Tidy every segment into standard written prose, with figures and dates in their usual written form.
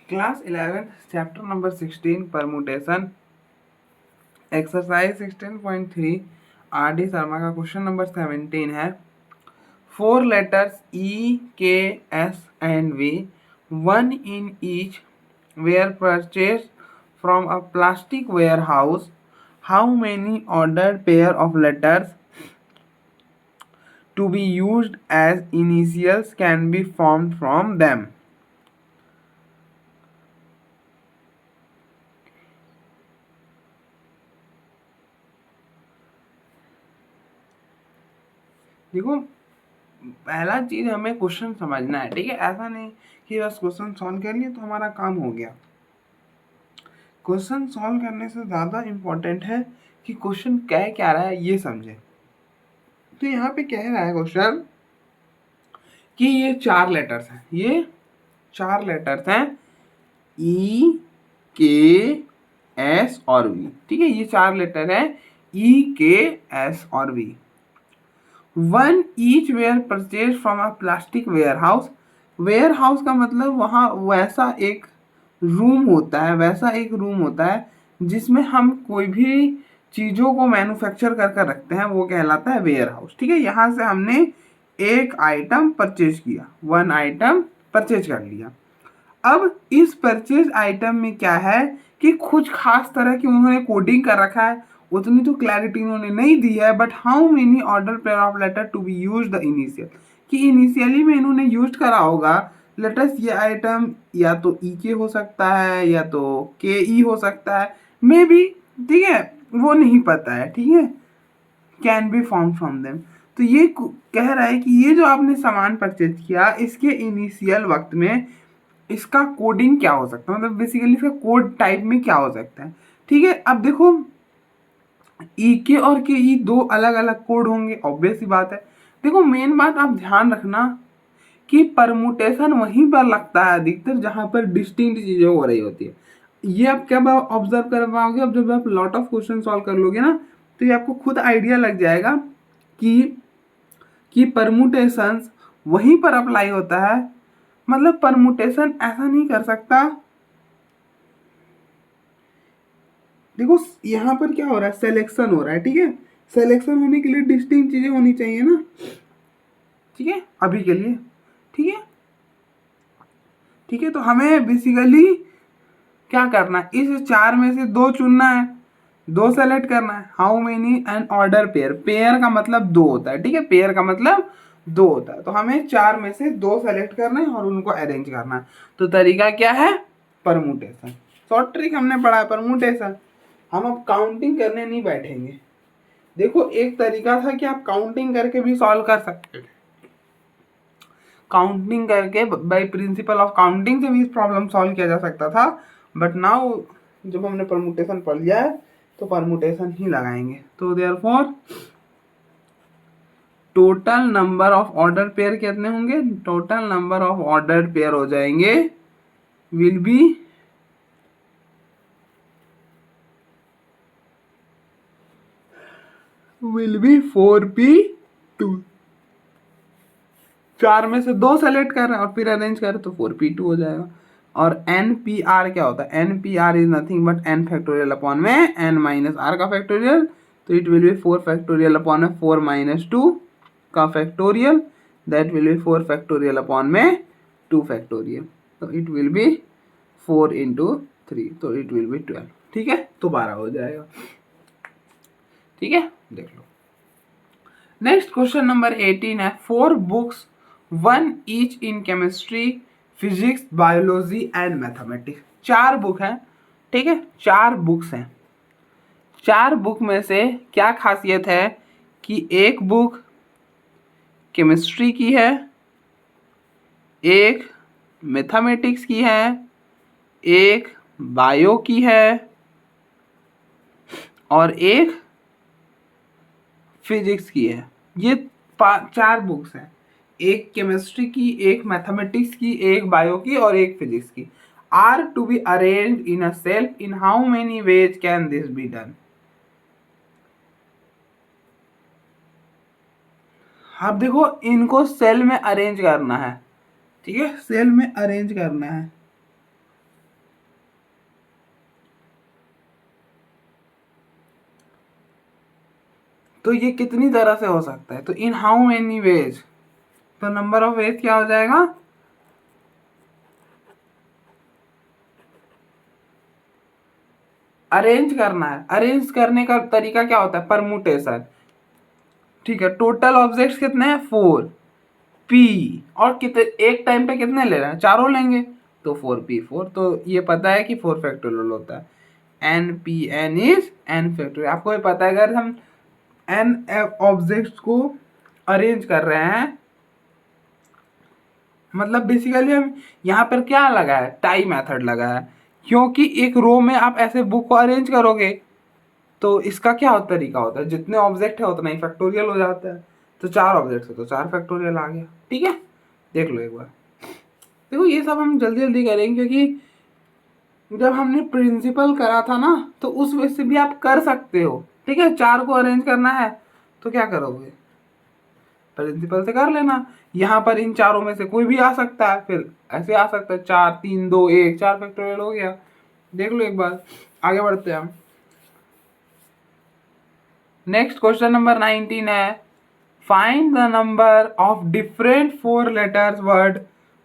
Class 11th, chapter number 16, permutation, exercise 16.3, R.D. Sharma का question number 17 है. 4 letters E, K, S and V, one in each, were purchased from a plastic warehouse. How many ordered pair of letters to be used as initials can be formed from them? देखो, पहला चीज हमें question समझना है. ठीक है, ऐसा नहीं कि बस क्वेश्चन सॉल्व कर लिए तो हमारा काम हो गया. क्वेश्चन सॉल्व करने से ज्यादा इम्पोर्टेंट है कि क्वेश्चन कह क्या रहा है ये समझे. तो यहाँ पे कह रहा है क्वेश्चन कि ये 4 लेटर्स हैं. ये 4 लेटर्स हैं, ई, के, एस और वी. ठीक है, ये 4 लेटर है, ई, के, एस और V. One each were purchase from a plastic warehouse. Warehouse का मतलब वहाँ वैसा एक रूम होता है, वैसा एक रूम होता है जिसमें हम कोई भी चीज़ों को मैन्युफैक्चर कर कर रखते हैं, वो कहलाता है वेयर हाउस. ठीक है, यहाँ से हमने एक आइटम परचेज किया, वन आइटम परचेज कर लिया. अब इस परचेज आइटम में क्या है कि कुछ खास तरह की उन्होंने कोडिंग कर रखा है, उतनी तो क्लैरिटी उन्होंने नहीं दी है. But how many order pair of letter to be use the initial, कि इनिशियली में इन्होंने यूज करा होगा लेटर्स. ये आइटम या तो ई के हो सकता है या तो के ई हो सकता है, मे बी. ठीक है, वो नहीं पता है. ठीक है, can be found from them. तो ये कह रहा है कि ये जो आपने सामान परचेज किया इसके इनिशियल वक्त में इसका कोडिंग क्या हो सकता है, मतलब बेसिकली इसका कोड टाइप में क्या हो सकता है. ठीक है, अब देखो ई के और के ई दो अलग अलग कोड होंगे, ऑब्वियस सी बात है. देखो, मेन बात आप ध्यान रखना कि परमुटेशन वहीं पर लगता है अधिकतर जहां पर डिस्टिंक्ट चीजें हो रही होती है. ये आप कब ऑब्जर्व कर पाओगे, अब जब आप लॉट ऑफ क्वेश्चन सॉल्व कर लोगे ना तो ये आपको खुद आइडिया लग जाएगा कि परमुटेशंस वहीं पर अप्लाई होता है. मतलब परमुटेशन ऐसा नहीं कर सकता. देखो, यहाँ पर क्या हो रहा है, सिलेक्शन हो रहा है. ठीक है, सिलेक्शन होने के लिए डिस्टिंक्ट चीजें होनी चाहिए ना. ठीक है, अभी के लिए. ठीक है, ठीक है, तो हमें बेसिकली क्या करना है, इस 4 में से 2 चुनना है, 2 सेलेक्ट करना है. How many an order pair, pair का मतलब 2 होता है. ठीक है, पेयर का मतलब 2 होता है. तो हमें 4 में से 2 सेलेक्ट करना है और उनको अरेंज करना है. तो तरीका क्या है, परमुटेशन. शॉर्ट ट्रिक हमने पढ़ा है परमुटेशन. हम अब काउंटिंग करने नहीं बैठेंगे. देखो, एक तरीका था कि आप काउंटिंग करके भी सॉल्व कर सकते थे. काउंटिंग करके बाय प्रिंसिपल ऑफ काउंटिंग से भी इस प्रॉब्लम सॉल्व किया जा सकता था. बट नाउ जब हमने परमुटेशन पढ़ लिया है तो परमुटेशन ही लगाएंगे. तो therefore total number of order pair कितने होंगे, total number of order pair हो जाएंगे विल बी 4p2. 4 में से 2 सेलेक्ट कर रहे हैं और फिर अरेंज करें तो 4p2 हो जाएगा. और NPR क्या होता है, NPR is nothing but n factorial upon में n माइनस r का फैक्टोरियल. तो it will be 4 factorial upon में 4 माइनस 2 का factorial. That will be 4 factorial upon में 2 फैक्टोरियल. तो इट विल बी 4 इंटू 3, तो इट विल बी 12. ठीक है, तो 12 हो जाएगा. ठीक है, देख लो. नेक्स्ट क्वेश्चन नंबर 18 है. 4 books, one each in chemistry, physics, biology and mathematics. 4 book हैं. ठीक है, 4 बुक्स हैं. 4 बुक में से क्या खासियत है कि एक बुक केमिस्ट्री की है, एक मैथमेटिक्स की है, एक बायो की है और एक फिजिक्स की है. ये 4 बुक्स हैं. एक केमिस्ट्री की, एक मैथमेटिक्स की, एक बायो की और एक फिजिक्स की. Are to be arranged in a shelf. In how many ways can this be done. अब देखो, इनको सेल में अरेंज करना है. ठीक है, सेल में अरेंज करना है. तो ये कितनी तरह से हो सकता है, तो इन हाउ मेनी वेज, तो नंबर ऑफ वेज क्या हो जाएगा, अरेंज करना है। अरेंज करने का तरीका क्या होता है, परमुटेशन। ठीक है, टोटल ऑब्जेक्ट्स कितने हैं, 4 पी, और कितने एक टाइम पे कितने ले रहे हैं, चारों लेंगे, तो 4p4, तो ये पता है कि 4 फैक्टोरियल होता है। N P n is n factorial. आपको ये पता है अगर हम एन ऑब्जेक्ट्स को अरेंज कर रहे हैं, मतलब बेसिकली हम यहाँ पर क्या लगा है, टाई मेथड लगा है, क्योंकि एक रो में आप ऐसे बुक को अरेंज करोगे तो इसका क्या तरीका होता है, जितने ऑब्जेक्ट है उतना ही फैक्टोरियल हो जाता है। तो 4 ऑब्जेक्ट है तो 4 फैक्टोरियल आ गया। ठीक है, देख लो एक बार। देखो ये सब हम जल्दी जल्दी करेंगे क्योंकि जब हमने प्रिंसिपल करा था ना तो उस वजह से भी आप कर सकते हो। ठीक है, 4 को अरेंज करना है तो क्या करोगे, प्रिंसिपल से कर लेना। यहाँ पर इन चारों में से कोई भी आ सकता है, फिर ऐसे आ सकता है 4 3 2 1, 4 फैक्टोरियल हो गया। देख लो एक बार, आगे बढ़ते हैं हम। नेक्स्ट क्वेश्चन नंबर 19 है, find the number of different 4 letters word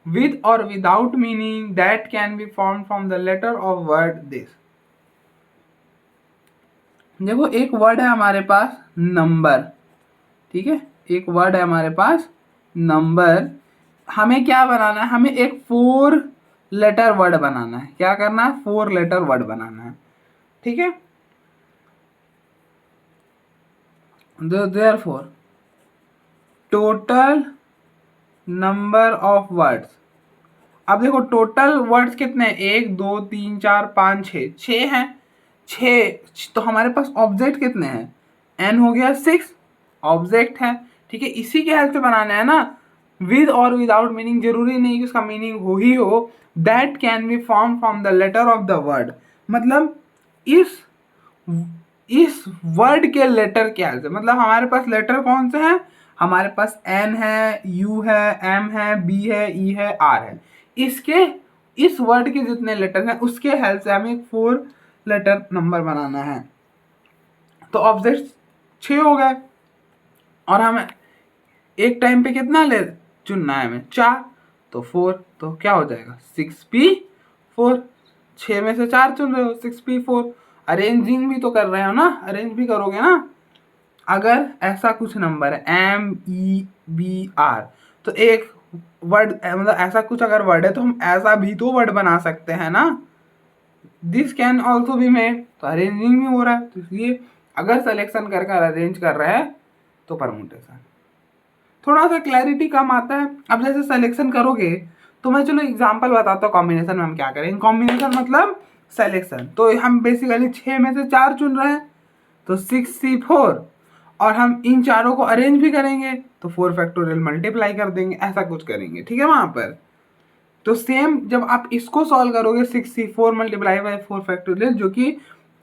with or without meaning that can be formed from the letter of word this। देखो एक वर्ड है हमारे पास नंबर, ठीक है, एक वर्ड है हमारे पास नंबर, हमें क्या बनाना है, हमें एक 4 लेटर वर्ड बनाना है। क्या करना है, 4 लेटर वर्ड बनाना है। ठीक है, therefore total number of words, अब देखो टोटल वर्ड्स कितने हैं, 1 2 3 4 5 6, 6 हैं। 6 तो हमारे पास ऑब्जेक्ट कितने हैं, एन हो गया 6 ऑब्जेक्ट है। ठीक है, इसी के हेल्प से बनाना है ना, विद और विदाउट मीनिंग, जरूरी नहीं कि उसका मीनिंग हो ही हो। That can be form from the letter of the word, मतलब इस वर्ड के लेटर के हेल्प से, मतलब हमारे पास लेटर कौन से हैं, हमारे पास एन है, यू है, एम है, बी है, ई है, आर है। इसके इस वर्ड के जितने लेटर हैं उसके हेल्प से हमें एक 4 लेटर नंबर बनाना है। तो ऑब्जेक्ट 6 हो गए और हमें एक टाइम पे कितना ले चुनना है, हमें 4, तो 4, तो क्या हो जाएगा 6p4। 6 में से 4 चुन रहे हो, 6p4। अरेंजिंग भी तो कर रहे हो ना, अरेंज भी करोगे ना। अगर ऐसा कुछ नंबर है MEBR, तो एक वर्ड, मतलब ऐसा कुछ अगर वर्ड है तो हम ऐसा भी तो वर्ड बना सकते हैं ना, this can also be made, तो अरेंजिंग भी हो रहा है। तो इसलिए अगर सिलेक्शन कर कर अरेंज कर रहे हैं तो परमुटेशन। थोड़ा सा क्लैरिटी कम आता है। अब जैसे सिलेक्शन करोगे तो मैं चलो एग्जांपल बताता हूँ कॉम्बिनेशन में हम क्या करेंगे। कॉम्बिनेशन मतलब सिलेक्शन, तो हम बेसिकली 6 में से 4 चुन रहे हैं तो 6C4, और हम इन चारों को अरेंज भी करेंगे तो 4 फैक्टोरियल मल्टीप्लाई कर देंगे, ऐसा कुछ करेंगे। ठीक है, वहां पर तो सेम जब आप इसको सॉल्व करोगे 6C4 मल्टीप्लाई बाई 4 फैक्टोरियल, जो कि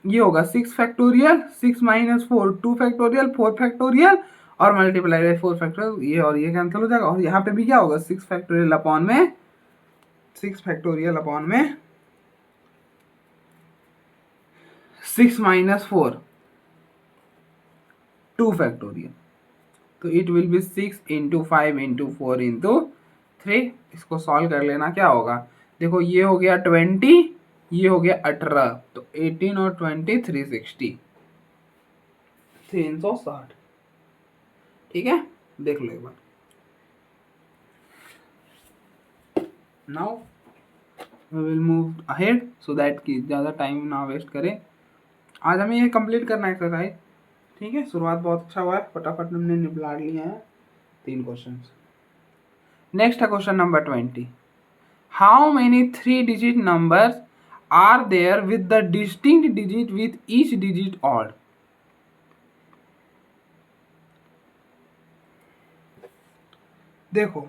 ये होगा 6 फैक्टोरियल, 6 माइनस 4 2 फैक्टोरियल, 4 फैक्टोरियल, और मल्टीप्लाई बाई 4 फैक्टोरियल, ये और ये कैंसिल हो जाएगा। और यहाँ पे भी क्या होगा 6 फैक्टोरियल अपॉन में 6 फैक्टोरियल अपॉन में 6 माइनस 4 2 फैक्टोरियल, तो it will B 6 into 5 into 4 into 3। इसको सॉल्व कर लेना, क्या होगा, देखो ये हो गया 20, ये हो गया 18, तो 18 और 20 360, 360। ठीक है, देख लो एक बार। Now we will move ahead so that कि ज़्यादा टाइम ना वेस्ट करें। आज हमें ये कंप्लीट करना है एक्सरसाइज। ठीक है, शुरुआत बहुत अच्छा हुआ है, फटाफट हमने निपटा लिए हैं 3 क्वेश्चन। नेक्स्ट है question number 20, how many 3 digit numbers are there with the distinct digit with each digit odd. देखो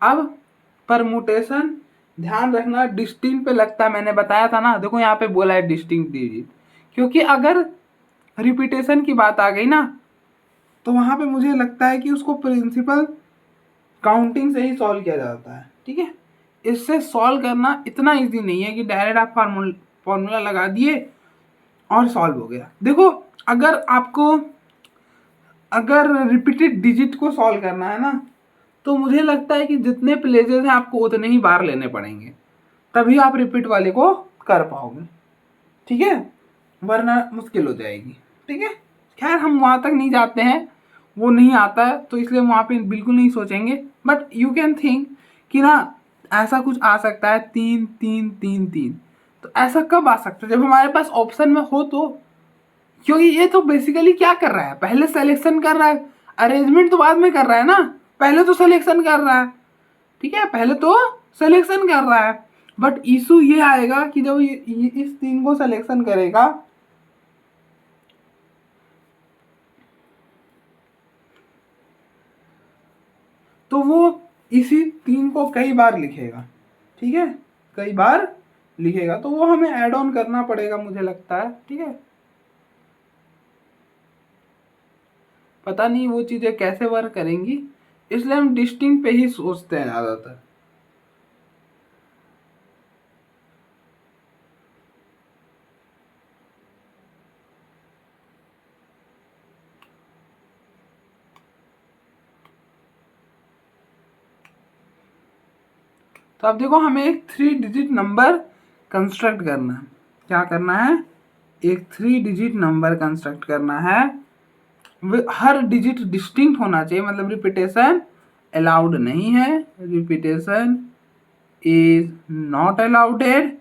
अब परमुटेशन ध्यान रखना, डिस्टिंक्ट पे लगता है, मैंने बताया था ना। देखो यहाँ पे बोला है डिस्टिंक्ट डिजिट, क्योंकि अगर रिपीटेशन की बात आ गई ना तो वहां पे मुझे लगता है कि उसको प्रिंसिपल काउंटिंग से ही सॉल्व किया जाता है। ठीक है, इससे सॉल्व करना इतना इजी नहीं है कि डायरेक्ट आप फॉर्मूला लगा दिए और सॉल्व हो गया। देखो अगर रिपीटेड डिजिट को सॉल्व करना है ना, तो मुझे लगता है कि जितने प्लेसेस हैं आपको उतने ही बार लेने पड़ेंगे, तभी आप रिपीट वाले को कर पाओगे, ठीक है, वरना मुश्किल हो जाएगी। ठीक है, खैर हम वहाँ तक नहीं जाते हैं, वो नहीं आता है, तो इसलिए वहाँ पे बिल्कुल नहीं सोचेंगे। बट यू कैन थिंक कि ना ऐसा कुछ आ सकता है 3 3 3 3, तो ऐसा कब आ सकता है जब हमारे पास ऑप्शन में हो तो, क्योंकि ये तो बेसिकली क्या कर रहा है, पहले सिलेक्शन कर रहा है, अरेंजमेंट तो बाद में कर रहा है ना, पहले तो सिलेक्शन कर रहा है। ठीक है, पहले तो सिलेक्शन कर रहा है, बट इशू ये आएगा कि जब ये इस 3 को सिलेक्शन करेगा तो वो इसी 3 को कई बार लिखेगा। ठीक है, कई बार लिखेगा, तो वो हमें ऐड ऑन करना पड़ेगा मुझे लगता है। ठीक है, पता नहीं वो चीज़ें कैसे वर्क करेंगी, इसलिए हम डिस्टिंक्ट पे ही सोचते हैं ज़्यादातर। तो अब देखो हमें एक 3 डिजिट नंबर कंस्ट्रक्ट करना है। क्या करना है? एक 3 डिजिट नंबर कंस्ट्रक्ट करना है। हर डिजिट डिस्टिंक्ट होना चाहिए, मतलब रिपीटेशन अलाउड नहीं है, रिपीटेशन इज नॉट अलाउडेड,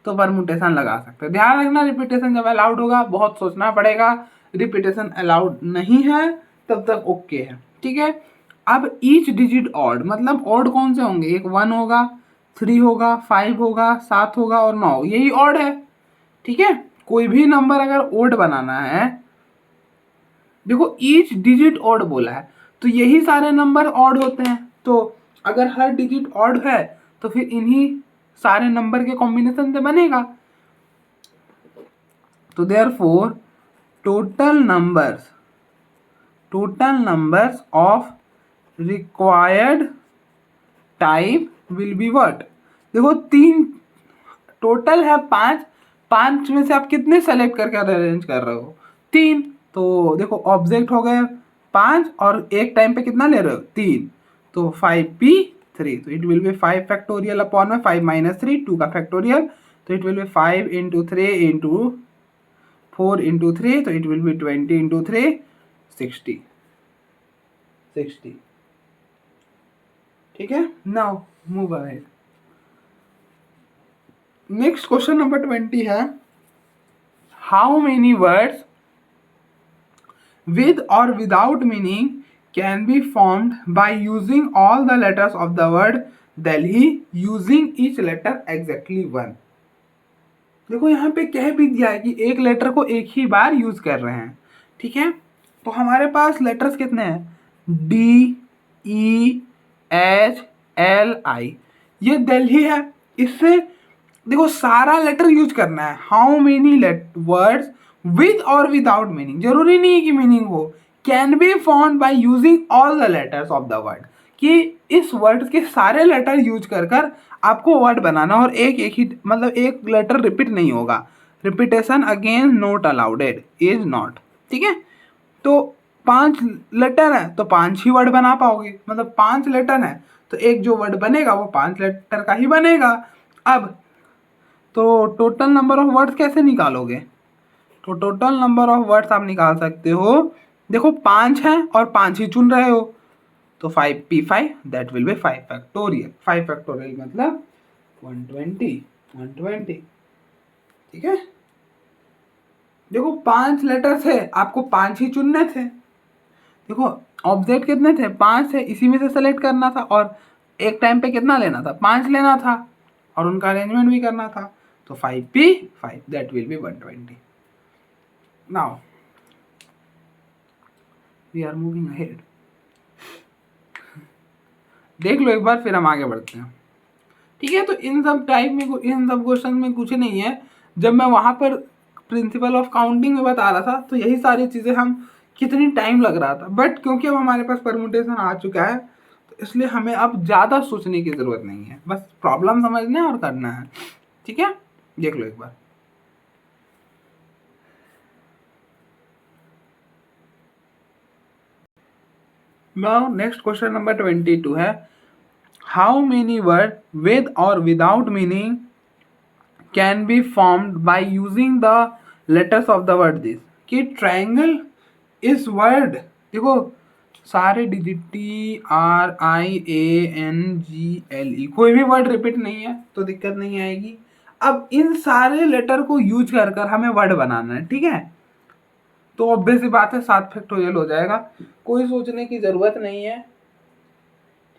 तो परमुटेशन लगा सकते हैं। ध्यान रखना, रिपीटेशन जब अलाउड होगा बहुत सोचना पड़ेगा, रिपीटेशन अलाउड नहीं है तब तक ओके है। ठीक है, अब ईच डिजिट ऑड, मतलब ऑड कौन से होंगे? एक 1 होगा, 3 होगा, 5 होगा, 7 होगा और 9, यही ऑड है। ठीक है, कोई भी नंबर अगर ऑड बनाना है, देखो ईच डिजिट ऑड बोला है, तो यही सारे नंबर ऑड होते हैं, तो अगर हर डिजिट ऑड है तो फिर इन्हीं सारे नंबर के कॉम्बिनेशन से बनेगा। तो therefore total numbers of required type will be what? देखो 3 टोटल है, 5 में से आप कितने सेलेक्ट करके अरेंज कर रहे हो? 3। तो देखो ऑब्जेक्ट हो गए 5 और एक टाइम पे कितना ले रहे हो? 3, तो 5p3, तो it will B 5 factorial upon में 5 माइनस 3, 2 का फैक्टोरियल, तो it will B 5 into 3 into 4 into 3, तो इट विल बी 20 इंटू 3, 60। ठीक है, now move ahead. Next question number 20 है, how many words with or without meaning can be formed by using all the letters of the word Delhi using each letter exactly 1? देखो यहाँ पे कह भी दिया है कि एक लेटर को एक ही बार यूज कर रहे हैं। ठीक है, तो हमारे पास लेटर्स कितने हैं? D E H L I, ये दिल्ली है। इससे देखो सारा लेटर यूज करना है। हाउ मेनी वर्ड्स विद और विदाउट मीनिंग, जरूरी नहीं है कि मीनिंग हो, can be found by using all the letters of the word, कि इस वर्ड के सारे लेटर यूज कर आपको वर्ड बनाना, और एक एक ही, मतलब एक लेटर रिपीट नहीं होगा। Repetition again not allowed, is not. ठीक है, तो 5 लेटर है तो 5 ही वर्ड बना पाओगे, मतलब 5 लेटर है तो एक जो वर्ड बनेगा वो 5 लेटर का ही बनेगा। अब तो टोटल नंबर ऑफ वर्ड्स कैसे निकालोगे? तो टोटल नंबर ऑफ वर्ड्स आप निकाल सकते हो, देखो 5 है और 5 ही चुन रहे हो, तो 5p5 that will B 5 factorial. 5 factorial मतलब 120। ठीक है, देखो 5 लेटर थे, आपको 5 ही चुनने थे। देखो ऑब्जेक्ट कितने थे? 5 थे, इसी में से सेलेक्ट करना था, और एक टाइम पे कितना लेना था? 5 लेना था, और उनका अरेंजमेंट भी करना था, तो 5p5 that will be 120। Now we are moving ahead. देख लो एक बार, फिर हम आगे बढ़ते हैं। ठीक है, तो इन सब क्वेश्चन में कुछ नहीं है। जब मैं वहां पर प्रिंसिपल ऑफ काउंटिंग में बता रहा था तो यही सारी चीज़ें हम कितनी टाइम लग रहा था, बट क्योंकि अब हमारे पास परमुटेशन आ चुका है तो इसलिए हमें अब ज़्यादा सोचने की ज़रूरत नहीं है, बस प्रॉब्लम समझना है और करना है। ठीक है, देख लो एक बार। नाउ नेक्स्ट क्वेश्चन नंबर 22 है, हाउ मेनी वर्ड विद और without meaning can be formed by using the letters of the word this. कि ट्रायंगल इस वर्ड, देखो सारे डिजिट TRIANGLE, कोई भी वर्ड रिपीट नहीं है तो दिक्कत नहीं आएगी। अब इन सारे लेटर को यूज कर कर हमें वर्ड बनाना है, ठीक है। तो ऑब्वियस सी बात है 7 फैक्टोरियल हो जाएगा, कोई सोचने की जरूरत नहीं है,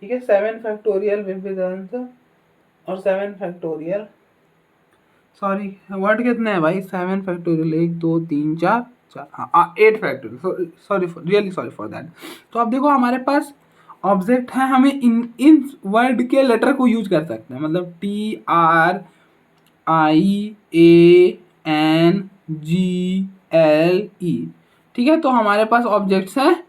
ठीक है। 7 factorial will be the answer, और 7 फैक्टोरियल, सॉरी वर्ड कितने हैं भाई, 7 फैक्टोरियल 1 2 3 4 4, हाँ 8 factorial, sorry really sorry for that. तो अब देखो हमारे पास ऑब्जेक्ट है, हमें इन वर्ड के लेटर को यूज कर सकते हैं, मतलब TRIANGLE, ठीक है। तो हमारे पास ऑब्जेक्ट्स हैं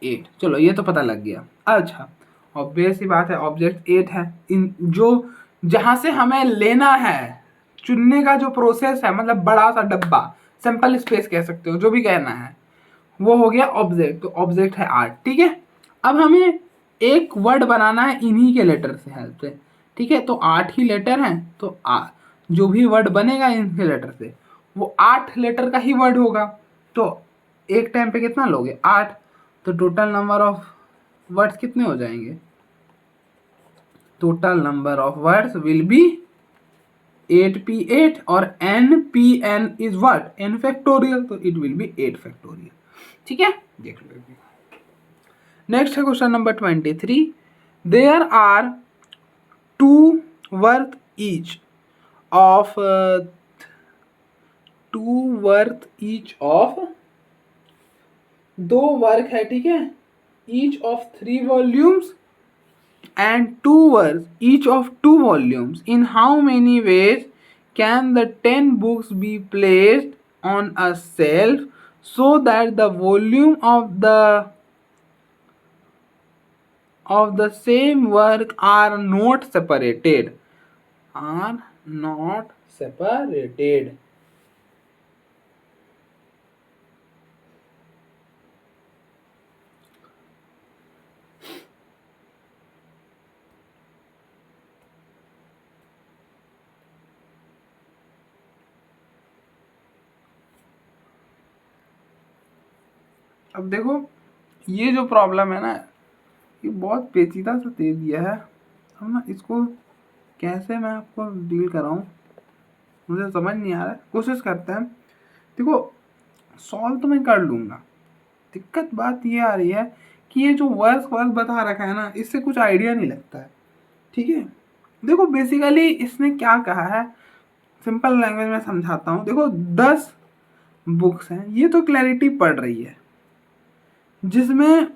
8, चलो ये तो पता लग गया। अच्छा ऑब्वियस ही बात है ऑब्जेक्ट 8 है, इन जो जहां से हमें लेना है, चुनने का जो प्रोसेस है, मतलब बड़ा सा डब्बा, सिंपल स्पेस कह सकते हो, जो भी कहना है, वो हो गया ऑब्जेक्ट। तो ऑब्जेक्ट है 8, ठीक है। अब हमें एक वर्ड बनाना है इन्हीं के लेटर से हेल्प से, ठीक है। तो 8 ही लेटर हैं, तो जो भी वर्ड बनेगा इनके लेटर से वो 8 लेटर का ही वर्ड होगा। तो एक टाइम पे कितना लोगे, 8। तो टोटल नंबर ऑफ वर्ड्स कितने हो जाएंगे, total number of words will be 8p8, और npn is what, n factorial, तो इट विल बी 8 फैक्टोरियल, ठीक है। देख लो नेक्स्ट है question number 23, there are two worth each of दो वर्क है, ठीक है, each of 3 volumes and 2 words each of 2 volumes. In how many ways can the 10 books be placed on a shelf so that the volume of the same work are not separated? Are not separated. अब देखो ये जो problem है ना, ये बहुत पेचीदा सा दे दिया है, अब ना इसको कैसे मैं आपको डील कराऊं मुझे समझ नहीं आ रहा है, कोशिश करते हैं। देखो सॉल्व तो मैं कर लूँगा, दिक्कत बात ये आ रही है कि ये जो वर्स बता रखा है ना, इससे कुछ आइडिया नहीं लगता है, ठीक है। देखो बेसिकली इसने क्या कहा है, सिंपल लैंग्वेज में समझाता हूँ। देखो 10 बुक्स हैं, ये तो क्लैरिटी पड़ रही है, जिसमें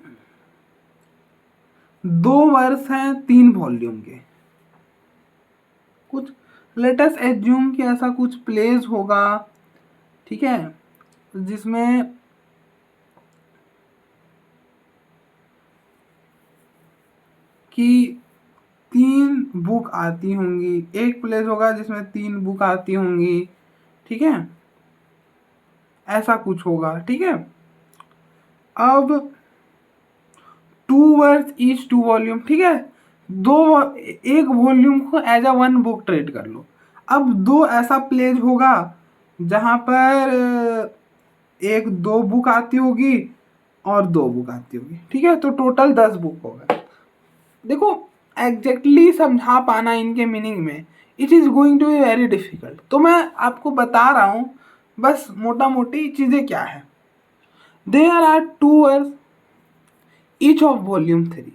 2 वर्स हैं 3 वॉल्यूम के, कुछ लेटेस्ट एज्यूम कि ऐसा कुछ प्लेस होगा, ठीक है, जिसमें कि 3 बुक आती होंगी, एक प्लेस होगा जिसमें 3 बुक आती होंगी, ठीक है, ऐसा कुछ होगा, ठीक है। अब 2 वर्ड्स ईच 2 वॉल्यूम, ठीक है, एक वॉल्यूम को एज अ 1 बुक ट्रीट कर लो। अब 2 ऐसा प्लेस होगा जहां पर एक 2 बुक आती होगी और 2 बुक आती होगी, ठीक है, तो टोटल 10 बुक होगा। देखो एग्जैक्टली समझा पाना इनके मीनिंग में it is going to be very difficult, तो मैं आपको बता रहा हूँ बस मोटा मोटी चीज़ें क्या है। There are 2 words each of volume 3,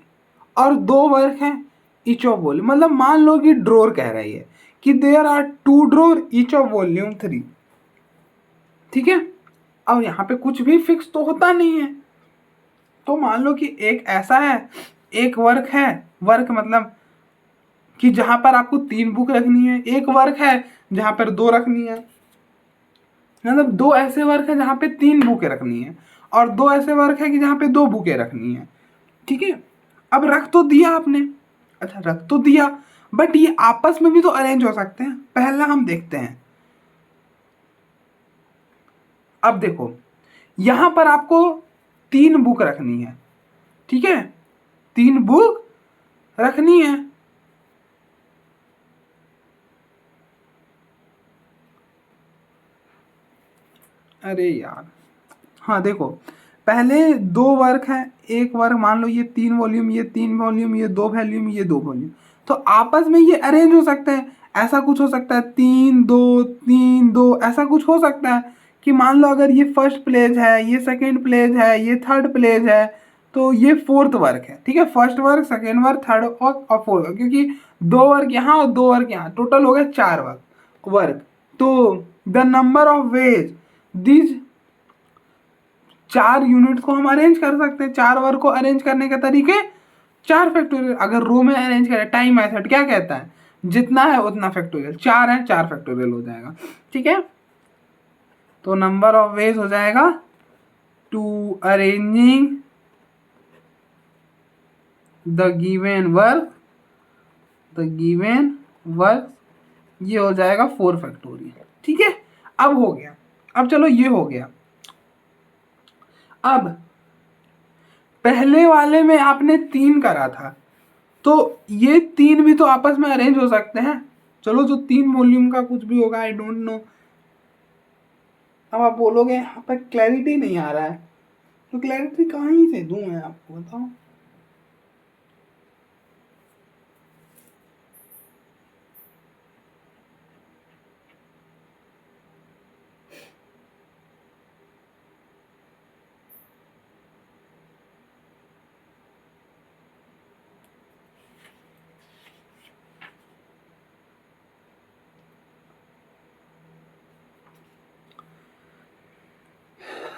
और 2 वर्क हैं ईच ऑफ वॉल्यूम, मतलब मान लो कि ड्रोर कह रही है कि there are 2 drawer each of volume 3, ठीक है। अब यहाँ पे कुछ भी फिक्स तो होता नहीं है, तो मान लो कि एक ऐसा है, एक वर्क है, वर्क मतलब कि जहां पर आपको 3 बुक रखनी है, एक वर्क है जहां पर 2 रखनी है, मतलब 2 ऐसे वर्क है जहां पे 3 बुकें रखनी है, और 2 ऐसे वर्क है कि जहां पे 2 बुकें रखनी है, ठीक है। अब रख तो दिया आपने, अच्छा रख तो दिया, बट ये आपस में भी तो अरेंज हो सकते हैं, पहला हम देखते हैं। अब देखो यहां पर आपको 3 बुक रखनी है, ठीक है, 3 बुक रखनी है। अरे यार, हाँ देखो, पहले 2 वर्क हैं, एक वर्क मान लो ये 3 वॉल्यूम, ये 3 वॉल्यूम, ये 2 वॉल्यूम, ये 2 वॉल्यूम, तो आपस में ये अरेंज हो सकते हैं। ऐसा कुछ हो सकता है 3 2 3 2, ऐसा कुछ हो सकता है कि मान लो अगर ये फर्स्ट प्लेज है, ये सेकंड प्लेज है, ये थर्ड प्लेज है, तो ये फोर्थ वर्क है। ठीक है, first work, second work, third और फोर्थ वर्क, क्योंकि 2 वर्क यहाँ और 2 वर्क यहाँ, टोटल हो गए 4 वर्क। तो the number of ways this 4 unit को हम अरेंज कर सकते हैं। 4 वर्ग को अरेंज करने के तरीके 4 फैक्टोरियल। अगर रो में अरेंज करें, टाइम मेथड क्या कहता है, जितना है उतना फैक्टोरियल। 4 है, 4 फैक्टोरियल हो जाएगा। ठीक है, तो नंबर ऑफ वेज हो जाएगा to arranging the given work, ये हो जाएगा 4 फैक्टोरियल। ठीक है, अब हो गया। अब चलो ये हो गया। अब पहले वाले में आपने 3 करा था, तो ये 3 भी तो आपस में अरेंज हो सकते हैं। चलो, जो 3 वॉल्यूम का कुछ भी होगा, आई डोंट नो। अब आप बोलोगे यहाँ पर क्लैरिटी नहीं आ रहा है, तो क्लैरिटी कहाँ ही से दूं मैं आपको, बताओ।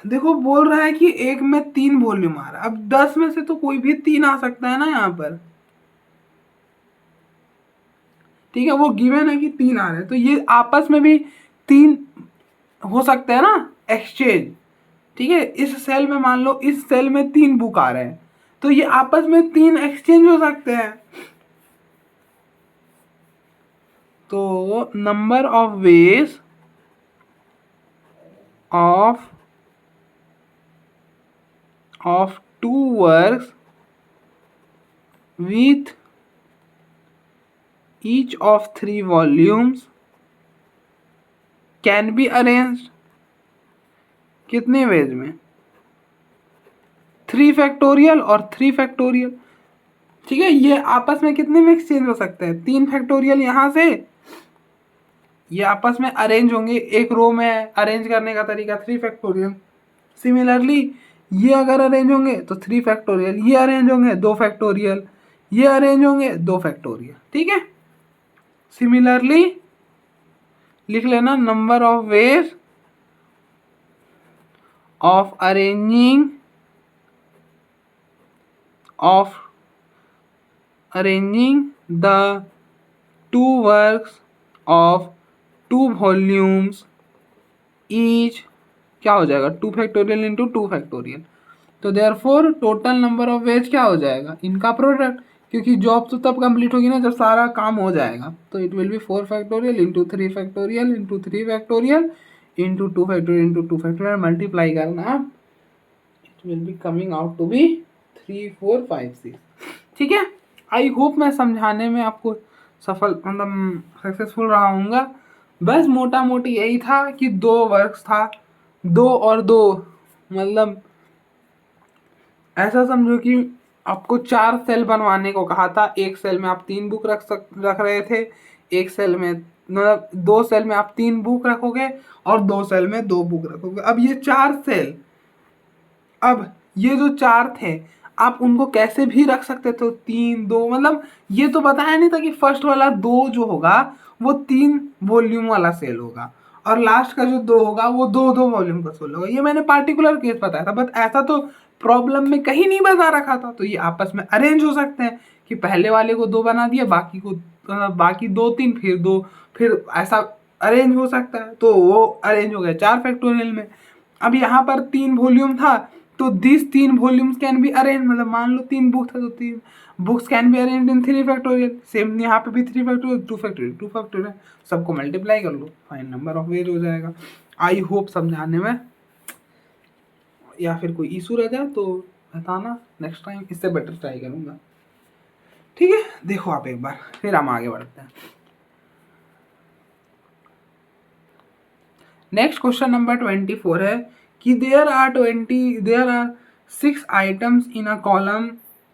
देखो, बोल रहा है कि एक में 3 वॉल्यूम आ रहा है। अब 10 में से तो कोई भी 3 आ सकता है ना यहाँ पर। ठीक है, वो गिवन है कि 3 आ रहे हैं, तो ये आपस में भी 3 हो सकते हैं ना, एक्सचेंज। ठीक है, इस सेल में मान लो इस सेल में 3 बुक आ रहे हैं, तो ये आपस में 3 एक्सचेंज हो सकते हैं। तो number of ways of 2 works with each of 3 volumes can be arranged। कितने वेज में, 3 फैक्टोरियल और 3 फैक्टोरियल। ठीक है, ये आपस में कितने में एक्सचेंज हो सकते हैं, 3 फैक्टोरियल यहाँ से, ये आपस में अरेंज होंगे। एक रो में अरेंज करने का तरीका 3 फैक्टोरियल। सिमिलरली ये अगर अरेंज होंगे तो 3 फैक्टोरियल, ये अरेंज होंगे 2 फैक्टोरियल, ये अरेंज होंगे 2 फैक्टोरियल। ठीक है, सिमिलरली लिख लेना number of ways of arranging the 2 works of 2 volumes each, क्या हो जाएगा, 2 फैक्टोरियल इंटू 2 फैक्टोरियल। तो therefore total number of ways क्या हो जाएगा, इनका प्रोडक्ट, क्योंकि जॉब तो तब कंप्लीट होगी ना जब सारा काम हो जाएगा। तो it will be 4 factorial into 3 factorial into 3 factorial into 2 factorial into 2 factorial, multiply करना, it will be coming out to be 3 4 5 6। ठीक है, आई होप मैं समझाने में आपको सफल, मतलब सक्सेसफुल रहा हूँगा। बस मोटा मोटी यही था कि 2 वर्क्स था, 2 और 2, मतलब ऐसा समझो कि आपको 4 सेल बनवाने को कहा था। एक सेल में आप 3 बुक रख रहे थे, एक सेल में, मतलब 2 सेल में आप 3 बुक रखोगे और 2 सेल में 2 बुक रखोगे। अब ये 4 सेल, अब ये जो 4 थे आप उनको कैसे भी रख सकते थे, 3 2, मतलब ये तो बताया नहीं था कि फर्स्ट वाला 2 जो होगा वो 3 वॉल्यूम वाला सेल होगा और लास्ट का जो 2 होगा वो 2 2 वॉल्यूम का सेल होगा। ये मैंने पार्टिकुलर केस बताया था, बट ऐसा तो प्रॉब्लम में कहीं नहीं बता रखा था। तो ये आपस में अरेंज हो सकते हैं कि पहले वाले को 2 बना दिया, बाकी को बाकी 2 3, फिर 2, फिर ऐसा अरेंज हो सकता है। तो वो अरेंज हो गया 4 फैक्टोरियल में। अब यहाँ पर 3 वॉल्यूम था, तो this 3 volumes can be arrange, मतलब मान लो 3 बुक था तो 3 books can be arrange in 3 factorial. Same यहाँ पे भी 3 फैक्टोरियल, 2 फैक्टोरियल, 2 फैक्टोरियल, सबको मल्टीप्लाई कर लो, फाइन नंबर ऑफ वेज हो जाएगा। आई होप समझाने में या फिर कोई इशू रह जाए तो बताना, नेक्स्ट टाइम इससे बेटर ट्राई करूंगा। ठीक है, देखो आप एक बार, फिर हम आगे बढ़ते हैं। नेक्स्ट क्वेश्चन नंबर 24 है कि there are 6 items in a column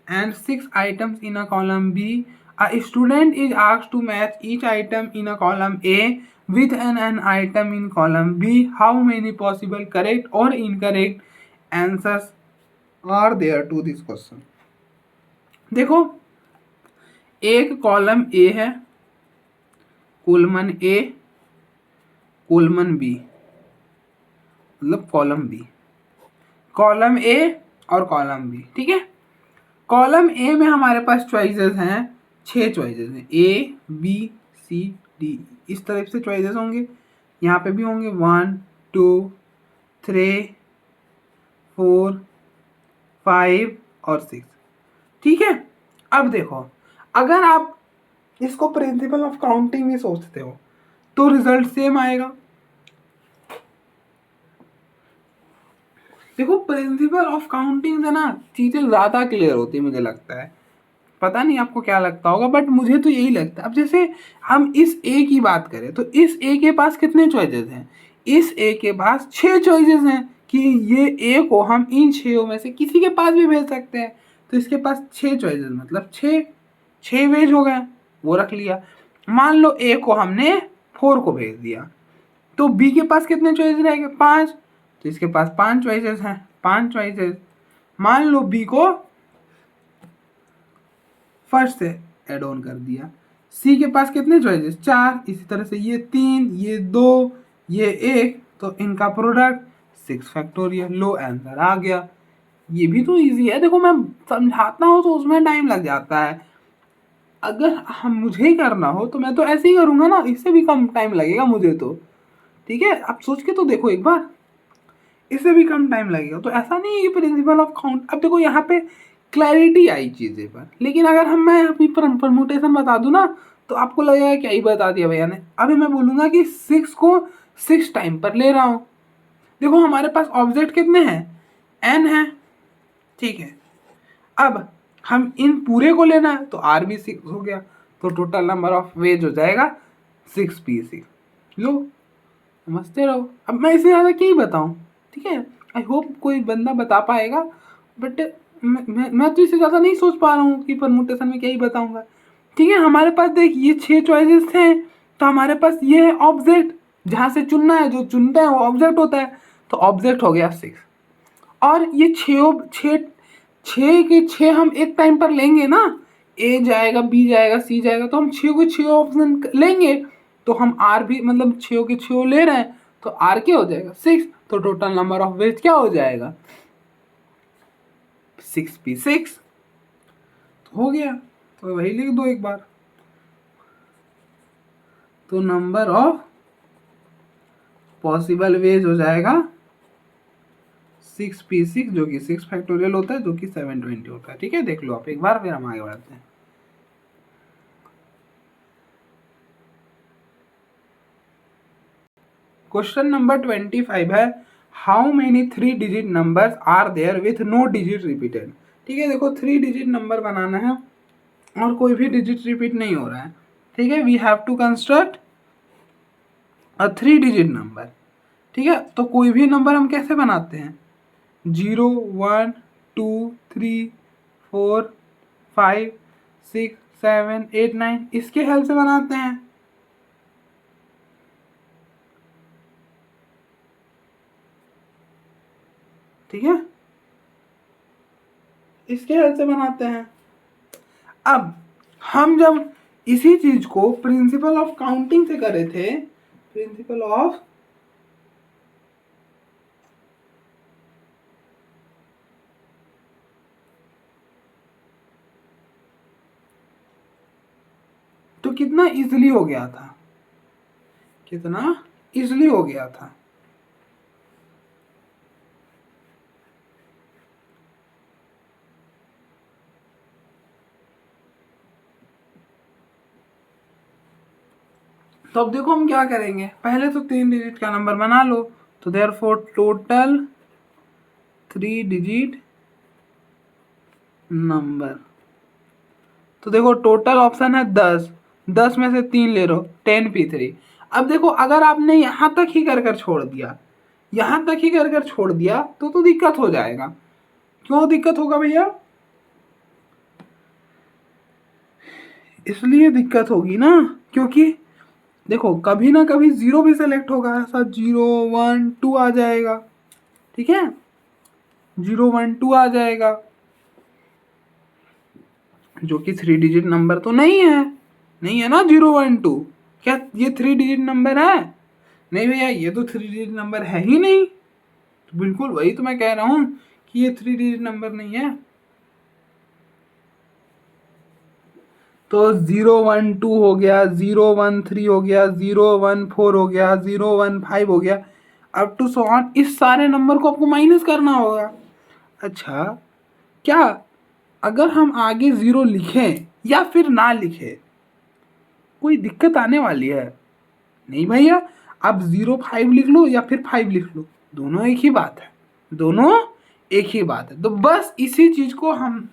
and 6 items in a column B. A student is asked to match each item in a column A with an item in column B. How many possible correct or incorrect answers are there to this question? देखो, एक column A है, Coleman ए, Coleman B, मतलब column B, column A और column B. ठीक है, column A में हमारे पास choices हैं, 6 चॉइसेस हैं, ए बी सी डी, इस तरह से चॉइसेस होंगे। यहाँ पे भी होंगे 1 2 3 4 5 और 6। ठीक है, अब देखो, अगर आप इसको प्रिंसिपल ऑफ काउंटिंग में सोचते हो तो रिजल्ट सेम आएगा। देखो, प्रिंसिपल ऑफ काउंटिंग से ना चीजें ज्यादा क्लियर होती है, मुझे लगता है। पता नहीं आपको क्या लगता होगा, बट मुझे तो यही लगता है। अब जैसे हम इस ए की बात करें तो इस ए के पास कितने चॉइसेस हैं? इस ए के पास 6 चॉइसेस हैं कि ये ए को हम इन 6 में से किसी के पास भी भेज सकते हैं। तो इसके पास 6 चॉइसेस, मतलब 6 वेज हो गए, वो रख लिया। मान लो ए को हमने 4 को भेज दिया, तो बी के पास कितने चॉइसेस रहेंगे? 5। तो इसके पास 5 चॉइसेस हैं, 5 चॉइसेस। मान लो बी को फर्स्ट से एड ऑन कर दिया, सी के पास कितने चॉइसेस? 4। इसी तरह से ये 3, ये 2, ये 1, तो इनका प्रोडक्ट 6 फैक्टोरियल। लो, आंसर आ गया। ये भी तो इजी है। देखो, मैं समझाता हूँ तो उसमें टाइम लग जाता है, अगर हम मुझे ही करना हो तो मैं तो ऐसे ही करूंगा ना, इससे भी कम टाइम लगेगा मुझे तो। ठीक है, आप सोच के तो देखो एक बार, इससे भी कम टाइम लगेगा। तो ऐसा नहीं है कि प्रिंसिपल ऑफ काउंट, अब देखो यहाँ पे क्लैरिटी आई चीज़ें पर, लेकिन अगर मैं अभी परमुटेशन बता दूं ना तो आपको लगेगा क्या ही बता दिया भैया ने। अभी मैं बोलूंगा कि 6 को 6 टाइम पर ले रहा हूँ। देखो, हमारे पास ऑब्जेक्ट कितने हैं? n है। ठीक है, अब हम इन पूरे को लेना है तो r भी 6 हो गया, तो टोटल नंबर ऑफ वेज हो जाएगा 6p6। लो, समझते रहो। अब मैं इससे ज़्यादा क्या ही बताऊँ। ठीक है, आई होप कोई बंदा बता पाएगा, बट मैं तो इससे ज़्यादा नहीं सोच पा रहा हूँ कि परमुटेशन में क्या ही बताऊँगा। ठीक है, हमारे पास देख, ये 6 चॉइसेस थे, तो हमारे पास ये है ऑब्जेक्ट, जहाँ से चुनना है, जो चुनते हैं वो ऑब्जेक्ट होता है, तो ऑब्जेक्ट हो गया 6। और ये 6 के 6 हम एक टाइम पर लेंगे ना, ए जाएगा, बी जाएगा, सी जाएगा, तो हम 6 के 6 ऑप्शन लेंगे, तो हम आर भी, मतलब 6 के 6 ले रहे हैं, तो आर क्या हो जाएगा? 6। तो टोटल नंबर ऑफ वेज क्या हो जाएगा? 6p6। तो हो गया, तो वही लिख दो एक बार। तो नंबर ऑफ पॉसिबल वेज हो जाएगा 6p6, जो कि 6 फैक्टोरियल होता है, जो कि 720 होता है। ठीक है, देख लो आप एक बार, फिर हम आगे बढ़ते हैं। क्वेश्चन नंबर 25 है, how many 3 digit numbers are there with no digit repeated. ठीक है, देखो 3 डिजिट नंबर बनाना है और कोई भी डिजिट रिपीट नहीं हो रहा है। ठीक है, we have to construct a 3 digit number. ठीक है, तो कोई भी नंबर हम कैसे बनाते हैं? 0 1 2 3 4 5 6 7 8 9, इसके हेल्प से बनाते हैं। ठीक है, इसके हेल्प से बनाते हैं। अब हम जब इसी चीज को प्रिंसिपल ऑफ काउंटिंग से करे थे, प्रिंसिपल ऑफ तो कितना इजीली हो गया था, कितना इजीली हो गया था। तो अब देखो हम क्या करेंगे, पहले तो 3 डिजिट का नंबर बना लो, तो देयरफॉर टोटल 3 डिजिट नंबर। तो देखो टोटल ऑप्शन है 10, 10 में से 3 ले लो, 10p3। अब देखो अगर आपने यहाँ तक ही कर कर छोड़ दिया, यहाँ तक ही कर कर छोड़ दिया तो दिक्कत हो जाएगा। क्यों दिक्कत होगा भैया? इसलिए दिक्कत होगी ना क्योंकि देखो कभी ना कभी जीरो भी सेलेक्ट होगा, ऐसा 0 1 2 आ जाएगा, ठीक है, 0 1 2 आ जाएगा, जो कि 3 डिजिट नंबर तो नहीं है, नहीं है ना 0 1 2। क्या ये 3 डिजिट नंबर है? नहीं भैया, ये तो 3 डिजिट नंबर है ही नहीं। तो बिल्कुल वही तो मैं कह रहा हूँ कि ये 3 डिजिट नंबर नहीं है। तो 0 1 2 हो गया, 0 1 3 हो गया, 0 1 4 हो गया, 0 1 5 हो गया, अप टू सो ऑन। इस सारे नंबर को आपको माइनस करना होगा। अच्छा, क्या अगर हम आगे 0 लिखें या फिर ना लिखें कोई दिक्कत आने वाली है? नहीं भैया, आप 0 5 लिख लो या फिर 5 लिख लो, दोनों एक ही बात है, दोनों एक ही बात है। तो बस इसी चीज को हम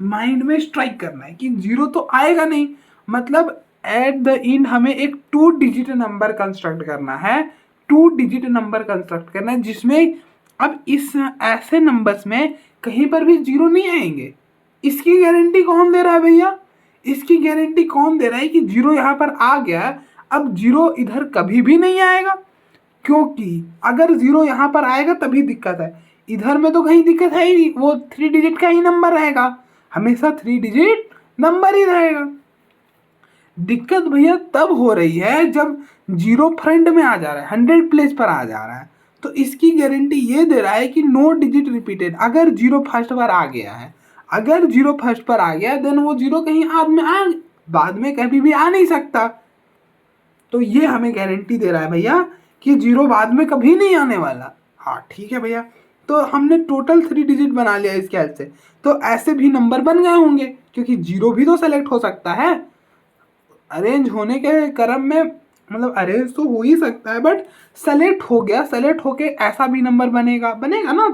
माइंड में स्ट्राइक करना है कि 0 तो आएगा नहीं, मतलब एट द एंड हमें एक 2 डिजिट नंबर कंस्ट्रक्ट करना है, 2 डिजिट नंबर कंस्ट्रक्ट करना है जिसमें अब इस ऐसे नंबर्स में कहीं पर भी 0 नहीं आएंगे। इसकी गारंटी कौन दे रहा है भैया? इसकी गारंटी कौन दे रहा है कि 0 यहाँ पर आ गया, अब 0 इधर कभी भी नहीं आएगा? क्योंकि अगर 0 यहाँ पर आएगा तभी दिक्कत है, इधर में तो कहीं दिक्कत है ही नहीं, वो 3 डिजिट का ही नंबर रहेगा, हमेशा 3 डिजिट नंबर ही रहेगा। दिक्कत भैया तब हो रही है जब 0 फ्रंट में आ जा रहा है, 100 प्लेस पर आ जा रहा है। तो इसकी गारंटी ये दे रहा है कि नो डिजिट रिपीटेड। अगर 0 फर्स्ट बार आ गया है, अगर 0 फर्स्ट पर आ गया देन वो 0 कहीं बाद में कभी भी आ नहीं सकता। तो ये हमें गारंटी दे रहा है भैया कि 0 बाद में कभी नहीं आने वाला। हाँ ठीक है भैया, तो हमने टोटल 3 डिजिट बना लिया इसके हेल्प से। तो ऐसे भी नंबर बन गए होंगे क्योंकि 0 भी तो सेलेक्ट हो सकता है अरेंज होने के क्रम में, मतलब अरेंज तो हो ही सकता है बट सेलेक्ट हो गया, सेलेक्ट होके ऐसा भी नंबर बनेगा, बनेगा ना।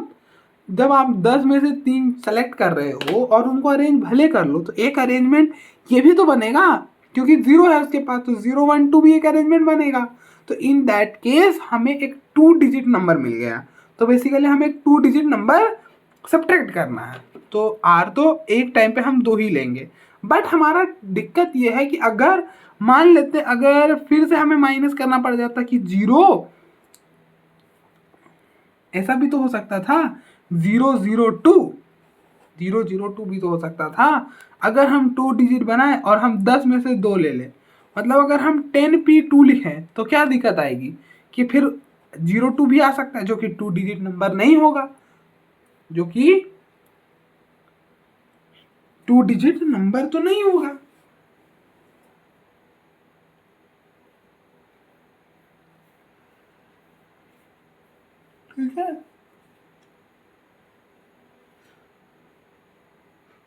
जब आप 10 में से 3 सेलेक्ट कर रहे हो और उनको अरेंज भले कर लो तो एक अरेंजमेंट ये भी तो बनेगा, क्योंकि 0 है उसके पास, तो 0 1 2 भी एक अरेंजमेंट बनेगा। तो इन दैट केस हमें एक 2 डिजिट नंबर मिल गया। तो बेसिकली हमें एक 2 डिजिट नंबर सब्ट्रैक्ट करना है। तो आर तो एक टाइम पे हम 2 ही लेंगे, बट हमारा दिक्कत ये है कि अगर मान लेते अगर फिर से हमें माइनस करना पड़ जाता कि 0, ऐसा भी तो हो सकता था, 0 0 2, 0 0 2 भी तो हो सकता था। अगर हम 2 डिजिट बनाए और हम 10 में से 2 ले लें, मतलब अगर हम 10p2 लिखें तो क्या दिक्कत आएगी कि फिर 0 2 भी आ सकता है जो कि 2 डिजिट नंबर नहीं होगा, जो कि 2 डिजिट नंबर तो नहीं होगा। ठीक है,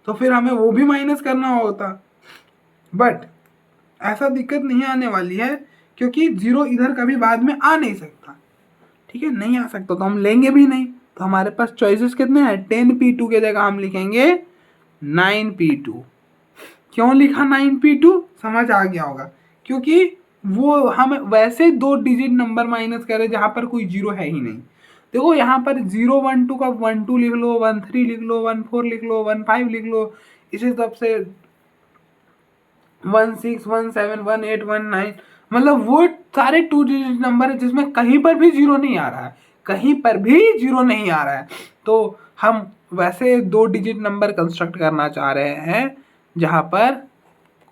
तो फिर हमें वो भी माइनस करना होता, बट ऐसा दिक्कत नहीं आने वाली है क्योंकि 0 इधर कभी बाद में आ नहीं सकता। ठीक है, नहीं आ सकता तो हम लेंगे भी नहीं। तो हमारे पास चॉइसेस कितने हैं? 10p2 के जगह हम लिखेंगे 9p2। क्यों लिखा 9p2? समझ आ गया होगा, क्योंकि वो हम वैसे 2 डिजिट नंबर माइनस करें जहां पर कोई 0 है ही नहीं। देखो यहाँ पर 0 1 2 का 1 2 लिख लो, 1 3 लिख लो, 1 4 लिख लो, 1 5 लिख लो, इसी हिसाब से 1 6 1 7 1 8 1 9, मतलब वो सारे 2 डिजिट नंबर है जिसमें कहीं पर भी 0 नहीं आ रहा है, कहीं पर भी 0 नहीं आ रहा है। तो हम वैसे 2 डिजिट नंबर कंस्ट्रक्ट करना चाह रहे हैं जहां पर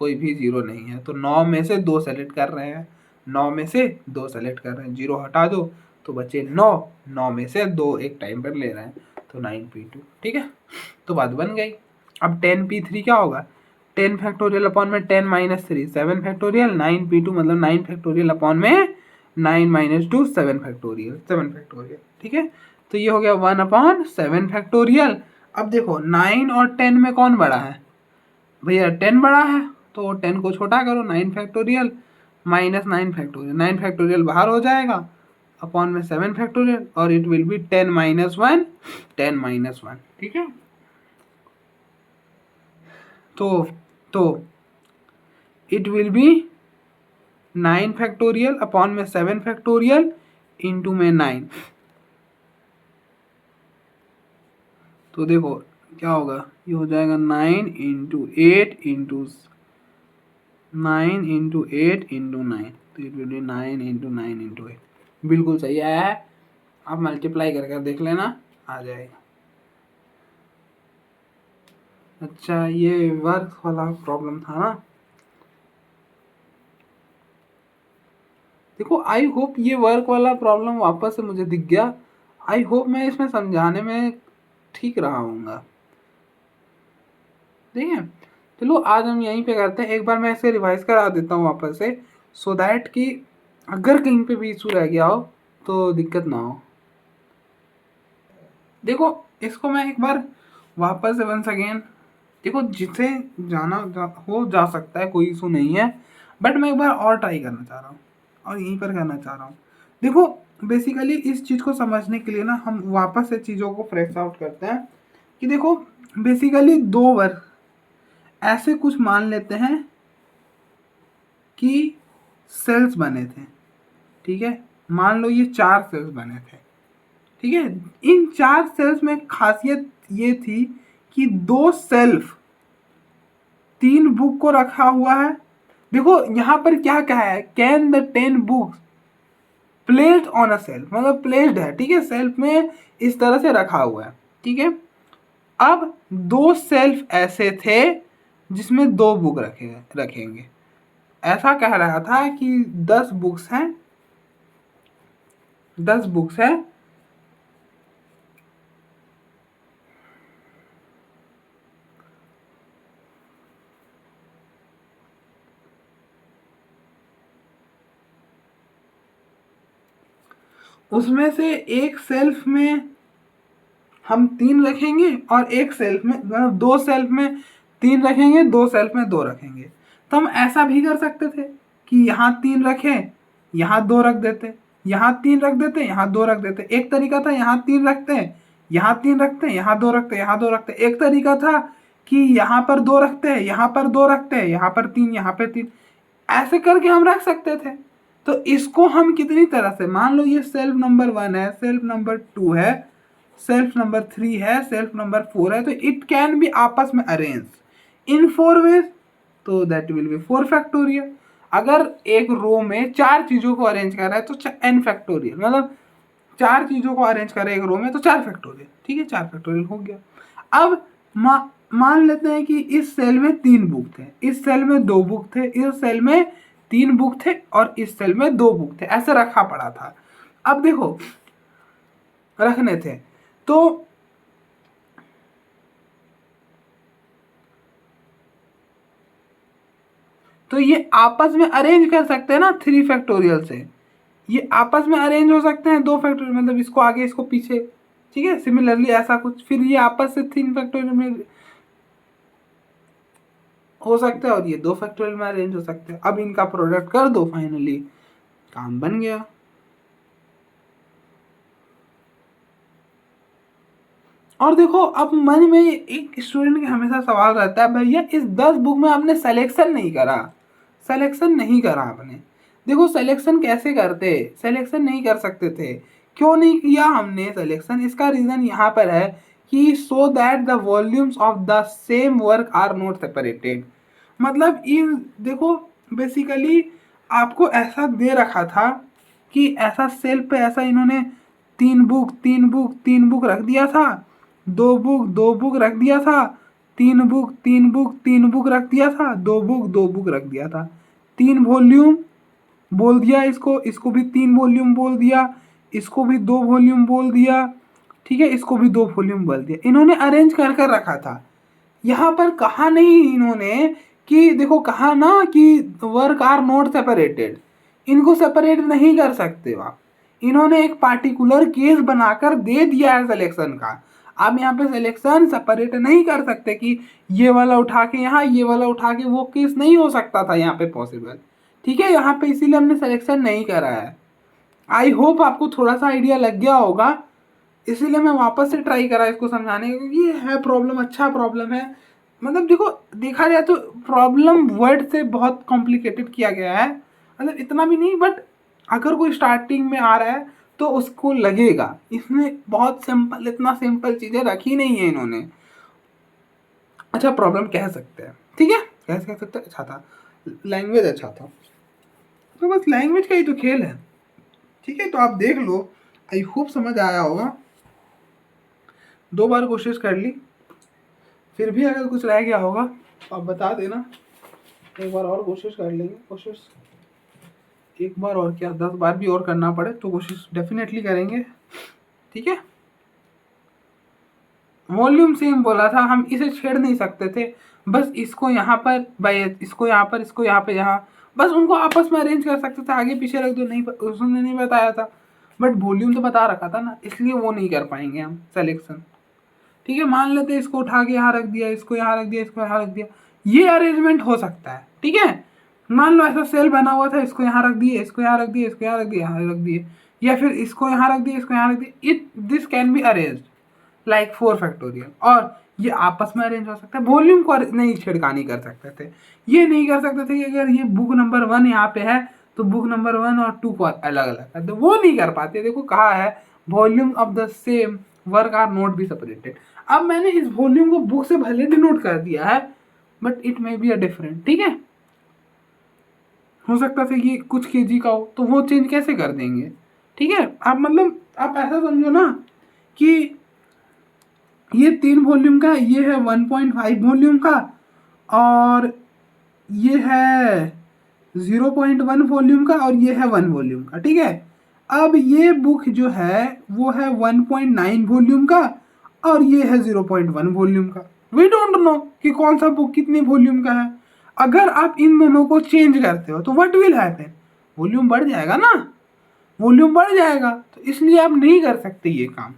कोई भी 0 नहीं है। तो 9 में से 2 सेलेक्ट कर रहे हैं, 9 में से 2 सेलेक्ट कर रहे हैं, 0 हटा दो तो बचे 9, 9 में से 2 एक टाइम पर ले रहे हैं, तो 9p2। ठीक है, तो बात बन गई। अब 10p3 क्या होगा? 10 फैक्टोरियल अपॉन में 10 माइनस 3 7 फैक्टोरियल, 9p2 मतलब 9 फैक्टोरियल अपॉन में 9 माइनस 2 7 फैक्टोरियल, 7 फैक्टोरियल। ठीक है, तो ये हो गया 1/7 फैक्टोरियल। अब देखो 9 और 10 में कौन बड़ा है? भैया 10 बड़ा है, तो 10 को छोटा करो, 9 फैक्टोरियल माइनस 9 फैक्टोरियल, 9 फैक्टोरियल बाहर हो जाएगा अपॉन में 7 फैक्टोरियल, और it will B 10 minus 1, 10 minus 1। ठीक है, तो it will B 9 factorial upon में 7 फैक्टोरियल इंटू में 9। तो देखो क्या होगा, ये हो जाएगा 9 इंटू 8 इंटू 9 इंटू 8 इंटू 9, तो it will B 9 into 9 into 8। बिल्कुल सही आया है, आप मल्टीप्लाई करके देख लेना, आ जाएगा। अच्छा, ये वर्क वाला प्रॉब्लम था ना। देखो आई होप ये वर्क वाला प्रॉब्लम वापस से मुझे दिख गया। आई होप मैं इसमें समझाने में ठीक रहा हूँगा। ठीक है, चलो आज हम यहीं पे करते हैं। एक बार मैं इसे रिवाइज करा देता हूँ वापस से, सो दैट कि अगर कहीं पे भी इशू रह गया हो तो दिक्कत ना हो। देखो इसको मैं एक बार वापस से वंस अगेन, देखो जिसे हो जा सकता है, कोई इशू नहीं है, बट मैं एक बार और ट्राई करना चाह रहा हूँ और यहीं पर करना चाह रहा हूँ। देखो बेसिकली इस चीज़ को समझने के लिए ना हम वापस से चीज़ों को फ्रेश आउट करते हैं कि देखो बेसिकली 2 वर्ग ऐसे कुछ मान लेते हैं कि सेल्स बने थे। ठीक है, मान लो ये 4 सेल्स बने थे। ठीक है, इन 4 सेल्स में खासियत ये थी कि 2 सेल्फ 3 बुक को रखा हुआ है। देखो यहाँ पर क्या कहा है, can the 10 books placed on a self, मतलब प्लेस्ड है। ठीक है, सेल्फ में इस तरह से रखा हुआ है। ठीक है, अब 2 सेल्फ ऐसे थे जिसमें 2 बुक रखेंगे। ऐसा कह रहा था कि 10 बुक्स हैं, 10 बुक्स हैं, उसमें से एक सेल्फ में हम 3 रखेंगे और एक सेल्फ में, मतलब 2 सेल्फ में 3 रखेंगे, 2 सेल्फ में 2 रखेंगे। तो हम ऐसा भी कर सकते थे कि यहाँ 3 रखें, यहाँ 2 रख देते, यहाँ 3 रख देते, यहाँ 2 रख देते। एक तरीका था यहाँ 3 रखते हैं, यहाँ 3 रखते हैं, यहाँ 2 रखते हैं, यहाँ 2 रखते हैं। एक तरीका था कि यहाँ पर 2 रखते हैं, यहाँ पर 2 रखते हैं, यहाँ पर 3, यहाँ पर 3, ऐसे करके हम रख सकते थे। तो इसको हम कितनी तरह से, मान लो ये सेल्फ नंबर 1 है, सेल्फ नंबर 2 है, सेल्फ नंबर 3 है, सेल्फ नंबर 4 है, तो इट कैन बी आपस में अरेंज इन 4 वेज, तो दैट विल बी 4 फैक्टोरियल। अगर एक रो में 4 चीजों को अरेंज कर रहा है तो n फैक्टोरियल, मतलब 4 चीजों को अरेंज करे एक रो में तो 4 फैक्टोरियल। ठीक है, 4 फैक्टोरियल हो गया। अब मान लेते हैं कि इस सेल में 3 बुक थे, इस सेल में 2 बुक थे, इस सेल में 3 बुक थे और इस सेल में 2 बुक थे, ऐसे रखा पड़ा था। अब देखो रखने थे तो ये आपस में अरेंज कर सकते हैं ना 3 फैक्टोरियल से, ये आपस में अरेंज हो सकते हैं 2 फैक्टोरियल, मतलब इसको आगे इसको पीछे। ठीक है, सिमिलरली ऐसा कुछ, फिर ये आपस से 3 फैक्टोरियल में हो सकता है और ये 2 फैक्टोरियल में अरेंज हो सकते हैं। अब इनका प्रोडक्ट कर दो, फाइनली काम बन गया। और देखो अब मन में एक स्टूडेंट का हमेशा सवाल रहता है, भैया इस 10 बुक में आपने सिलेक्शन नहीं करा, सिलेक्शन नहीं करा आपने। देखो सिलेक्शन कैसे करते, सिलेक्शन नहीं कर सकते थे। क्यों नहीं किया हमने सिलेक्शन, इसका रीजन यहाँ पर है कि so that the volumes of the same work are not separated. मतलब इन देखो बेसिकली आपको ऐसा दे रखा था कि ऐसा सेल्फ पे ऐसा इन्होंने 3 बुक 3 बुक 3 बुक रख दिया था, 2 बुक 2 बुक रख दिया था, 3 बुक 3 बुक 3 बुक रख दिया था, 2 बुक 2 बुक रख दिया था, 3 वॉल्यूम बोल दिया इसको, इसको भी 3 वॉल्यूम बोल दिया, इसको भी 2 वॉल्यूम बोल दिया। ठीक है, इसको भी 2 वॉल्यूम बोल दिया। इन्होंने अरेंज कर कर रखा था। यहाँ पर कहा नहीं इन्होंने कि देखो कहा ना कि वर्क आर नॉट सेपरेटेड, इनको सेपरेट नहीं कर सकते आप। इन्होंने एक पार्टिकुलर केस बनाकर दे दिया है सिलेक्शन का। आप यहाँ पे सिलेक्शन सेपरेट नहीं कर सकते कि ये वाला उठा के यहाँ, ये वाला उठा के, वो केस नहीं हो सकता था यहाँ पे पॉसिबल। ठीक है, यहाँ पे इसीलिए हमने सिलेक्शन नहीं करा है। आई होप आपको थोड़ा सा आइडिया लग गया होगा, इसीलिए मैं वापस से ट्राई करा इसको समझाने का, क्योंकि ये है प्रॉब्लम, अच्छा प्रॉब्लम है। मतलब देखो, देखा जाए तो प्रॉब्लम वर्ड से बहुत कॉम्प्लिकेटेड किया गया है, मतलब इतना भी नहीं, बट अगर कोई स्टार्टिंग में आ रहा है तो उसको लगेगा इसमें बहुत सिंपल, इतना सिंपल चीजें रखी नहीं है इन्होंने। अच्छा प्रॉब्लम कह सकते हैं, ठीक है, कैसे कह सकते हैं, अच्छा था, लैंग्वेज अच्छा था, तो बस लैंग्वेज का ही तो खेल है, ठीक है। तो आप देख लो, आई होप समझ आया होगा। 2 बार कोशिश कर ली, फिर भी अगर कुछ रह गया होगा तो आप बता देना, एक बार और कोशिश कर लेंगे, कोशिश एक बार और क्या 10 बार भी और करना पड़े तो कोशिश डेफिनेटली करेंगे, ठीक है। वॉल्यूम सेम बोला था, हम इसे छेड़ नहीं सकते थे, बस इसको यहाँ पर बाय, इसको यहाँ पर, इसको यहाँ पे, यहाँ बस उनको आपस में अरेंज कर सकते थे, आगे पीछे रख दो, नहीं उसने नहीं बताया था, बट वॉल्यूम तो बता रखा था ना, इसलिए वो नहीं कर पाएंगे हम सेलेक्शन, ठीक है। मान लेते हैं इसको उठा के यहाँ रख दिया, इसको यहाँ रख दिया, इसको यहाँ रख दिया, ये अरेंजमेंट हो सकता है, ठीक है। मान लो ऐसा सेल बना हुआ था, इसको यहाँ रख दिए, इसको यहाँ रख दिए, इसको यहाँ रख दिया, यहाँ रख दिए, या फिर इसको यहाँ रख दिया, इसको यहाँ रख दिया, it this can be arranged like 4 factorial, और ये आपस में अरेंज हो सकता है। वॉल्यूम को नहीं छिड़कानी कर सकते थे, ये नहीं कर सकते थे कि अगर ये बुक नंबर 1 यहाँ पे है तो बुक नंबर 1 और 2 को अलग अलग कर दो, वो नहीं कर पाते। देखो कहा है volume of the same work are not be separated. अब मैंने इस वॉल्यूम को बुक से भले डिनोट कर दिया है, but it may be a different, ठीक है। हो सकता था कि कुछ केजी का हो, तो वो चेंज कैसे कर देंगे, ठीक है। आप मतलब आप ऐसा समझो ना कि ये 3 वॉल्यूम का, ये है 1.5 वॉल्यूम का, और ये है 0.1 वॉल्यूम का, और ये है 1 वॉल्यूम का, ठीक है। अब ये बुक जो है वो है 1.9 वॉल्यूम का, और ये है 0.1 वॉल्यूम का। वी डोंट नो कि कौन सा बुक कितनी वॉल्यूम का है। अगर आप इन दोनों को चेंज करते हो तो व्हाट विल हैपन, वॉल्यूम बढ़ जाएगा ना, वॉल्यूम बढ़ जाएगा, तो इसलिए आप नहीं कर सकते ये काम।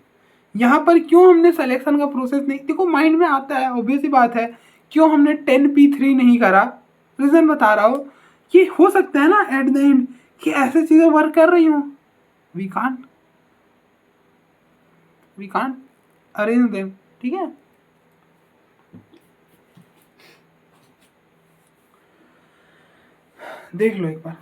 यहाँ पर क्यों हमने सिलेक्शन का प्रोसेस नहीं, देखो माइंड में आता है, ऑब्वियस सी बात है, क्यों हमने 10p3 नहीं करा, रीजन बता रहा हूँ कि हो सकता है ना एट द एंड कि ऐसे चीजें वर्क कर रही हूँ, वी कांट अरेंज देम, ठीक है। देख लो एक बार।